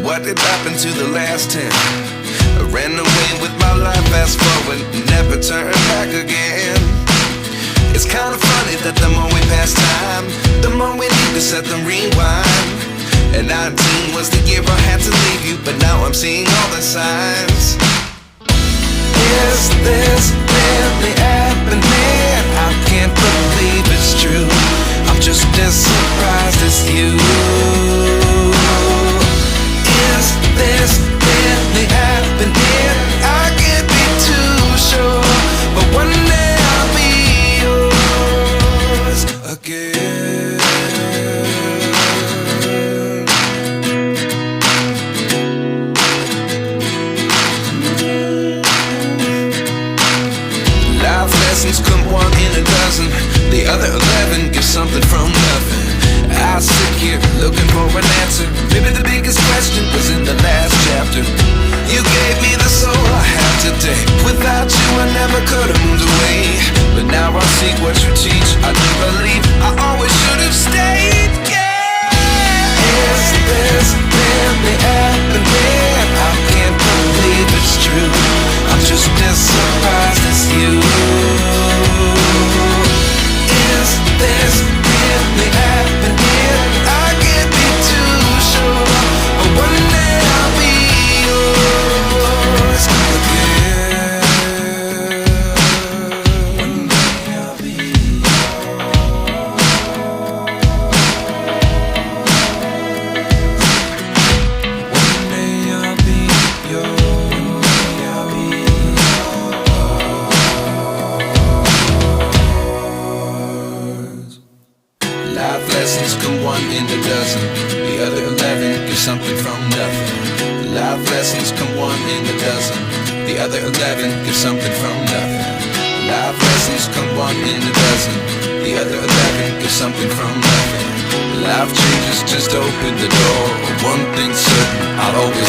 what did happen to the last 10? I ran away with my life, fast forward, never turn back again. It's kind of funny that the more we pass time, the more we need to set them rewind. And 19 was the year I had to leave you, but now I'm seeing all the signs. Is this really happening? I can't believe it's true. I'm just as surprised as you. Is this really happening? I can't be too sure, but one day I'll be yours again. Life lessons come one in a dozen, the other 11 give something from nothing. I sit here looking for an answer. Maybe the biggest question was in the last chapter. You gave me the soul I have today. Without you I never could have moved away. But now I see what you teach. I do believe I always should have stayed. Yeah. Is this really happening? I can't believe it's true. I'm just as surprised as you. Is this really happening? I can't be too sure, but one day I'll be yours again. One day I'll be One day I'll be yours. I'll be yours. Life lessons come one in a dozen, the other 11 give something from nothing. Life lessons come one in a dozen, the other 11 give something from nothing. Life lessons come one in a dozen, the other 11 give something from nothing. Life changes just open the door. One thing's certain, I'll always